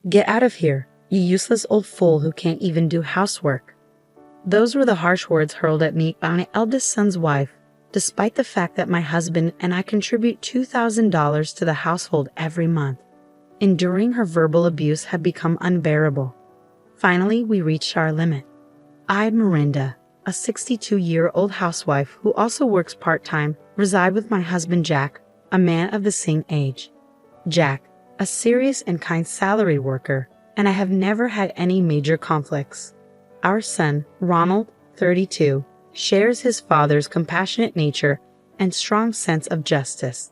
"Get out of here, you useless old fool who can't even do housework." Those were the harsh words hurled at me by my eldest son's wife, despite the fact that my husband and I contribute $2,000 to the household every month. Enduring her verbal abuse had become unbearable. Finally, we reached our limit. I, Miranda, a 62-year-old housewife who also works part-time, reside with my husband Jack, a man of the same age. Jack, a serious and kind salary worker, and I have never had any major conflicts. Our son, Ronald, 32, shares his father's compassionate nature and strong sense of justice.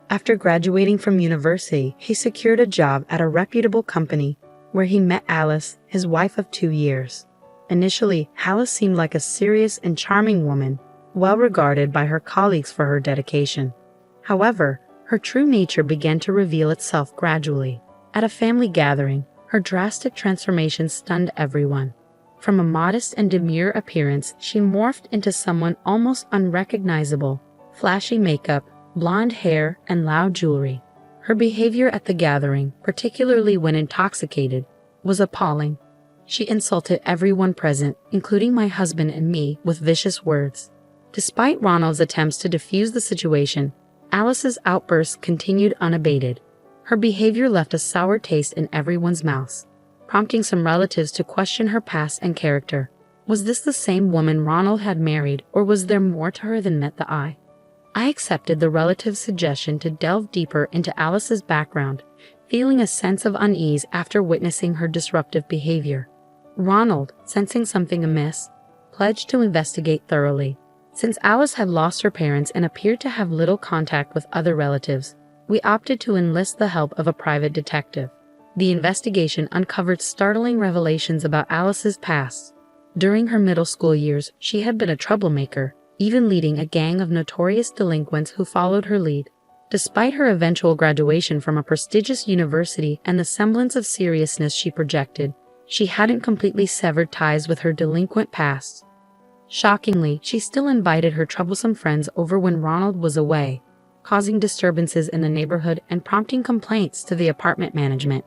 After graduating from university, he secured a job at a reputable company where he met Alice, his wife of 2 years. Initially, Alice seemed like a serious and charming woman, well regarded by her colleagues for her dedication. However, her true nature began to reveal itself gradually. At a family gathering, her drastic transformation stunned everyone. From a modest and demure appearance, she morphed into someone almost unrecognizable. Flashy makeup, blonde hair, and loud jewelry. Her behavior at the gathering, particularly when intoxicated, was appalling. She insulted everyone present, including my husband and me, with vicious words. Despite Ronald's attempts to defuse the situation, Alice's outbursts continued unabated. Her behavior left a sour taste in everyone's mouths, prompting some relatives to question her past and character. Was this the same woman Ronald had married, or was there more to her than met the eye? I accepted the relative's suggestion to delve deeper into Alice's background, feeling a sense of unease after witnessing her disruptive behavior. Ronald, sensing something amiss, pledged to investigate thoroughly. Since Alice had lost her parents and appeared to have little contact with other relatives, we opted to enlist the help of a private detective. The investigation uncovered startling revelations about Alice's past. During her middle school years, she had been a troublemaker, even leading a gang of notorious delinquents who followed her lead. Despite her eventual graduation from a prestigious university and the semblance of seriousness she projected, she hadn't completely severed ties with her delinquent past. Shockingly, she still invited her troublesome friends over when Ronald was away, causing disturbances in the neighborhood and prompting complaints to the apartment management.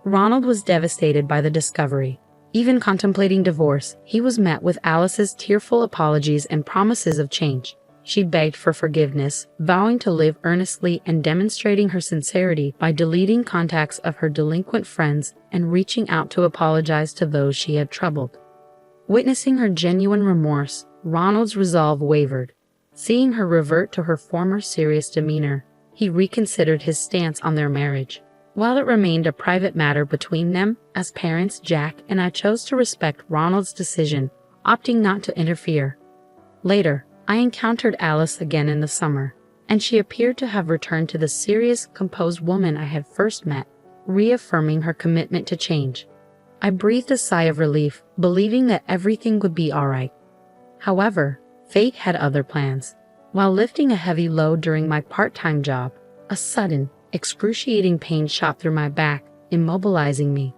Ronald was devastated by the discovery. Even contemplating divorce, he was met with Alice's tearful apologies and promises of change. She begged for forgiveness, vowing to live earnestly and demonstrating her sincerity by deleting contacts of her delinquent friends and reaching out to apologize to those she had troubled. Witnessing her genuine remorse, Ronald's resolve wavered. Seeing her revert to her former serious demeanor, he reconsidered his stance on their marriage. While it remained a private matter between them, as parents, Jack and I chose to respect Ronald's decision, opting not to interfere. Later, I encountered Alice again in the summer, and she appeared to have returned to the serious, composed woman I had first met, reaffirming her commitment to change. I breathed a sigh of relief, believing that everything would be all right. However, fate had other plans. While lifting a heavy load during my part-time job, a sudden, excruciating pain shot through my back, immobilizing me.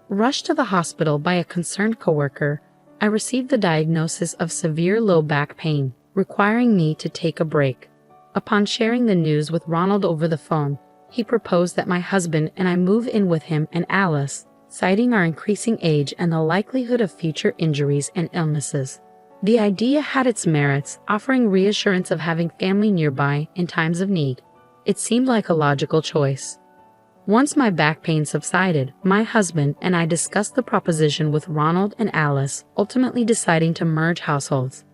Rushed to the hospital by a concerned coworker, I received the diagnosis of severe low back pain, requiring me to take a break. Upon sharing the news with Ronald over the phone, he proposed that my husband and I move in with him and Alice, citing our increasing age and the likelihood of future injuries and illnesses. The idea had its merits, offering reassurance of having family nearby in times of need. It seemed like a logical choice. Once my back pain subsided, my husband and I discussed the proposition with Ronald and Alice, ultimately deciding to merge households.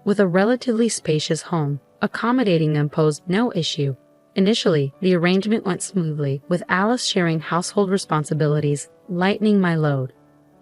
With a relatively spacious home, accommodating them posed no issue. Initially, the arrangement went smoothly, with Alice sharing household responsibilities, lightening my load.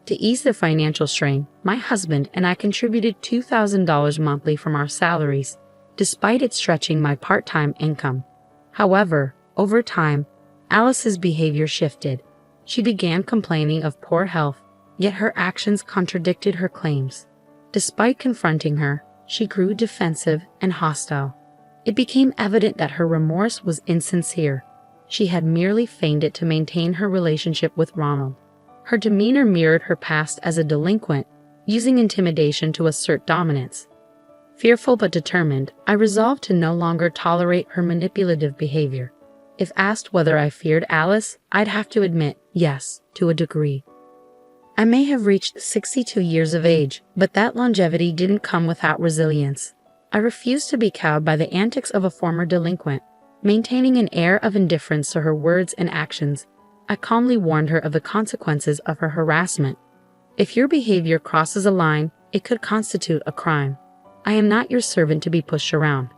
To ease the financial strain, my husband and I contributed $2,000 monthly from our salaries, despite it stretching my part-time income. However, over time, Alice's behavior shifted. She began complaining of poor health, yet her actions contradicted her claims. Despite confronting her, she grew defensive and hostile. It became evident that her remorse was insincere. She had merely feigned it to maintain her relationship with Ronald. Her demeanor mirrored her past as a delinquent, using intimidation to assert dominance. Fearful but determined, I resolved to no longer tolerate her manipulative behavior. If asked whether I feared Alice, I'd have to admit Yes, to a degree. I may have reached 62 years of age, but that longevity didn't come without resilience. I refused to be cowed by the antics of a former delinquent. Maintaining an air of indifference to her words and actions, I calmly warned her of the consequences of her harassment. If your behavior crosses a line, it could constitute a crime. I am not your servant to be pushed around.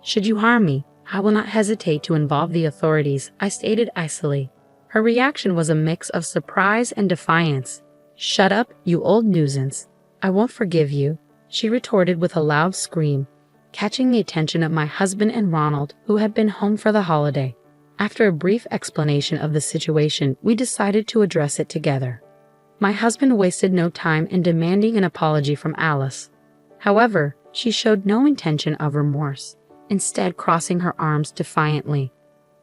Should you harm me, I will not hesitate to involve the authorities, I stated icily. Her reaction was a mix of surprise and defiance. Shut up, you old nuisance. I won't forgive you, she retorted with a loud scream, catching the attention of my husband and Ronald, who had been home for the holiday. After a brief explanation of the situation, we decided to address it together. My husband wasted no time in demanding an apology from Alice. However, she showed no intention of remorse, instead crossing her arms defiantly.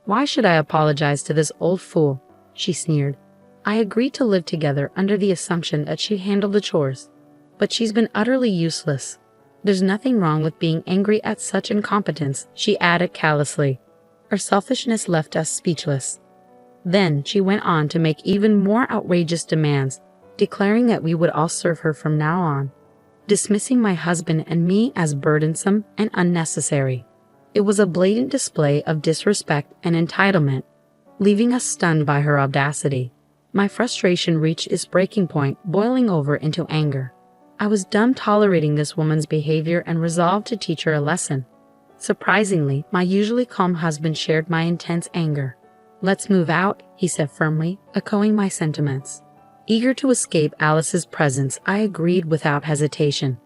Why should I apologize to this old fool? She sneered. I agreed to live together under the assumption that she'd handle the chores. But she's been utterly useless. There's nothing wrong with being angry at such incompetence, she added callously. Her selfishness left us speechless. Then she went on to make even more outrageous demands, declaring that we would all serve her from now on, dismissing my husband and me as burdensome and unnecessary. It was a blatant display of disrespect and entitlement, leaving us stunned by her audacity. My frustration reached its breaking point, boiling over into anger. I was done tolerating this woman's behavior and resolved to teach her a lesson. Surprisingly, my usually calm husband shared my intense anger. Let's move out, he said firmly, echoing my sentiments. Eager to escape Alice's presence, I agreed without hesitation.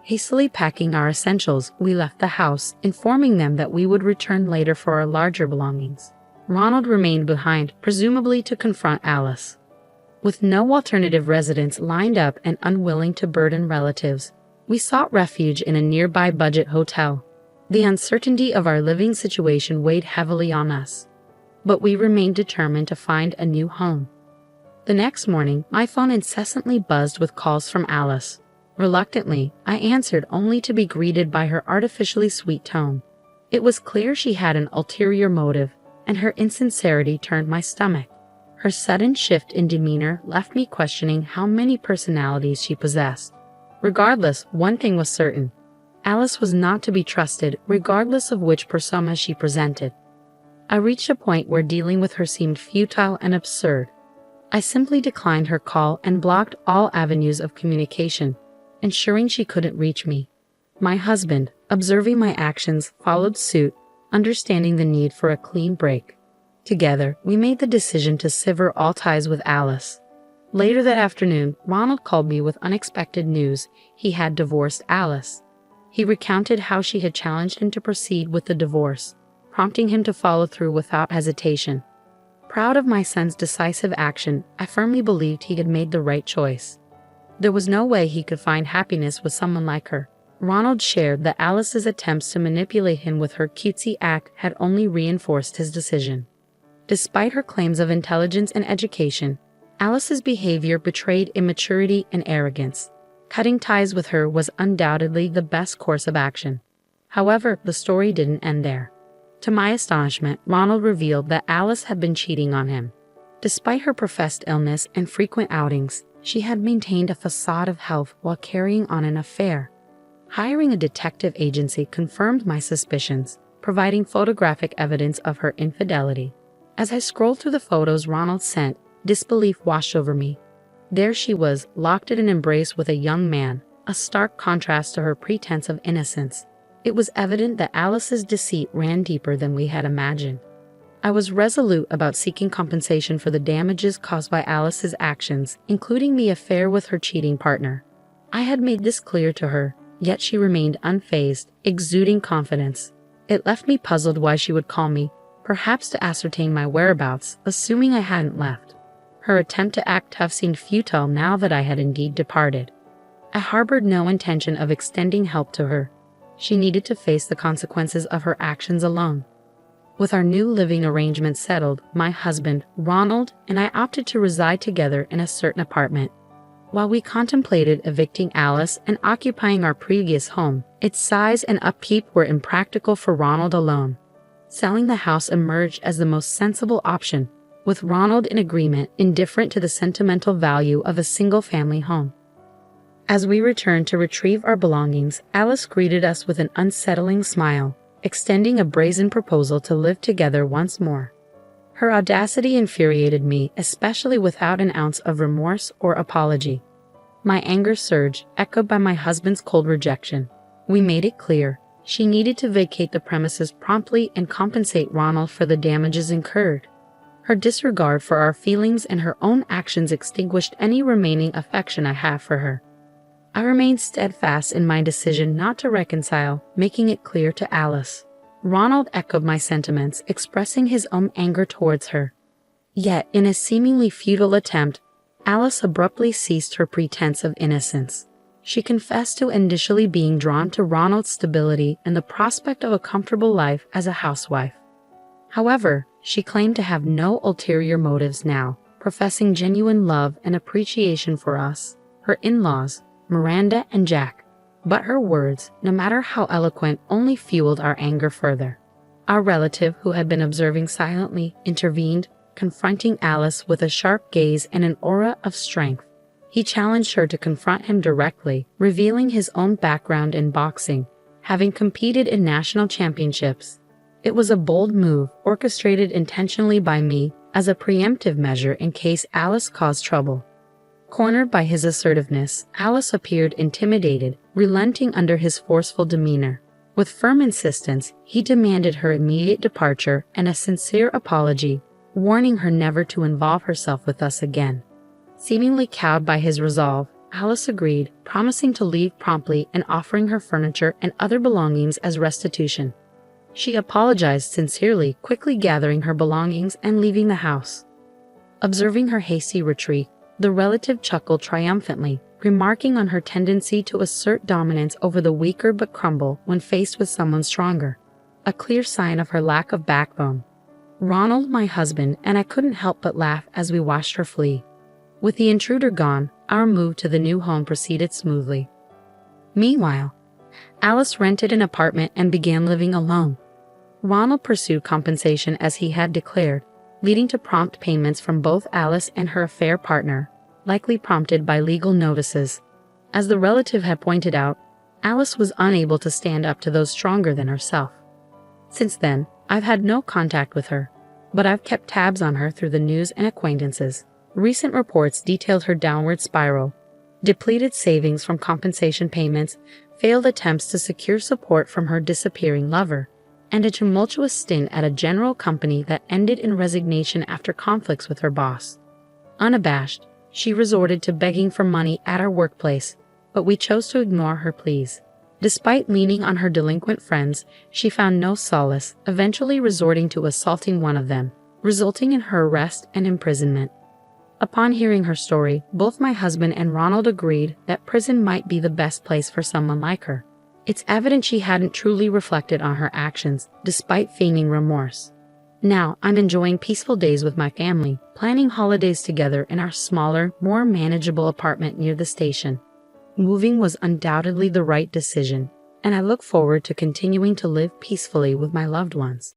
Hastily packing our essentials, we left the house, informing them that we would return later for our larger belongings. Ronald remained behind, presumably to confront Alice. With no alternative residence lined up and unwilling to burden relatives, we sought refuge in a nearby budget hotel. The uncertainty of our living situation weighed heavily on us, but we remained determined to find a new home. The next morning, my phone incessantly buzzed with calls from Alice. Reluctantly, I answered only to be greeted by her artificially sweet tone. It was clear she had an ulterior motive, and her insincerity turned my stomach. Her sudden shift in demeanor left me questioning how many personalities she possessed. Regardless, one thing was certain. Alice was not to be trusted, regardless of which persona she presented. I reached a point where dealing with her seemed futile and absurd. I simply declined her call and blocked all avenues of communication, ensuring she couldn't reach me. My husband, observing my actions, followed suit, understanding the need for a clean break. Together, we made the decision to sever all ties with Alice. Later that afternoon, Ronald called me with unexpected news. He had divorced Alice. He recounted how she had challenged him to proceed with the divorce, prompting him to follow through without hesitation. Proud of my son's decisive action, I firmly believed he had made the right choice. There was no way he could find happiness with someone like her. Ronald shared that Alice's attempts to manipulate him with her cutesy act had only reinforced his decision. Despite her claims of intelligence and education, Alice's behavior betrayed immaturity and arrogance. Cutting ties with her was undoubtedly the best course of action. However, the story didn't end there. To my astonishment, Ronald revealed that Alice had been cheating on him. Despite her professed illness and frequent outings, she had maintained a facade of health while carrying on an affair. Hiring a detective agency confirmed my suspicions, providing photographic evidence of her infidelity. As I scrolled through the photos Ronald sent, disbelief washed over me. There she was, locked in an embrace with a young man, a stark contrast to her pretense of innocence. It was evident that Alice's deceit ran deeper than we had imagined. I was resolute about seeking compensation for the damages caused by Alice's actions, including the affair with her cheating partner. I had made this clear to her, yet she remained unfazed, exuding confidence. It left me puzzled why she would call me, perhaps to ascertain my whereabouts, assuming I hadn't left. Her attempt to act tough seemed futile now that I had indeed departed. I harbored no intention of extending help to her. She needed to face the consequences of her actions alone. With our new living arrangement settled, my husband, Ronald, and I opted to reside together in a certain apartment. While we contemplated evicting Alice and occupying our previous home, its size and upkeep were impractical for Ronald alone. Selling the house emerged as the most sensible option. with Ronald in agreement, indifferent to the sentimental value of a single-family home. As we returned to retrieve our belongings, Alice greeted us with an unsettling smile, extending a brazen proposal to live together once more. Her audacity infuriated me, especially without an ounce of remorse or apology. My anger surged, echoed by my husband's cold rejection. We made it clear she needed to vacate the premises promptly and compensate Ronald for the damages incurred. Her disregard for our feelings and her own actions extinguished any remaining affection I have for her. I remained steadfast in my decision not to reconcile, making it clear to Alice. Ronald echoed my sentiments, expressing his own anger towards her. Yet, in a seemingly futile attempt, Alice abruptly ceased her pretense of innocence. She confessed to initially being drawn to Ronald's stability and the prospect of a comfortable life as a housewife. However, she claimed to have no ulterior motives now, professing genuine love and appreciation for us, her in-laws, Miranda and Jack. But her words, no matter how eloquent, only fueled our anger further. Our relative, who had been observing silently, intervened, confronting Alice with a sharp gaze and an aura of strength. He challenged her to confront him directly, revealing his own background in boxing, having competed in national championships. It was a bold move, orchestrated intentionally by me, as a preemptive measure in case Alice caused trouble. Cornered by his assertiveness, Alice appeared intimidated, relenting under his forceful demeanor. With firm insistence, he demanded her immediate departure and a sincere apology, warning her never to involve herself with us again. Seemingly cowed by his resolve, Alice agreed, promising to leave promptly and offering her furniture and other belongings as restitution. She apologized sincerely, quickly gathering her belongings and leaving the house. Observing her hasty retreat, the relative chuckled triumphantly, remarking on her tendency to assert dominance over the weaker but crumble when faced with someone stronger, a clear sign of her lack of backbone. Ronald, my husband, and I couldn't help but laugh as we watched her flee. With the intruder gone, our move to the new home proceeded smoothly. Meanwhile, Alice rented an apartment and began living alone. Ronald pursued compensation as he had declared, leading to prompt payments from both Alice and her affair partner, likely prompted by legal notices. As the relative had pointed out, Alice was unable to stand up to those stronger than herself. Since then, I've had no contact with her, but I've kept tabs on her through the news and acquaintances. Recent reports detailed her downward spiral, depleted savings from compensation payments, failed attempts to secure support from her disappearing lover, and a tumultuous stint at a general company that ended in resignation after conflicts with her boss. Unabashed, she resorted to begging for money at our workplace, but we chose to ignore her pleas. Despite leaning on her delinquent friends, she found no solace, eventually resorting to assaulting one of them, resulting in her arrest and imprisonment. Upon hearing her story, both my husband and Ronald agreed that prison might be the best place for someone like her. It's evident she hadn't truly reflected on her actions, despite feigning remorse. Now, I'm enjoying peaceful days with my family, planning holidays together in our smaller, more manageable apartment near the station. Moving was undoubtedly the right decision, and I look forward to continuing to live peacefully with my loved ones.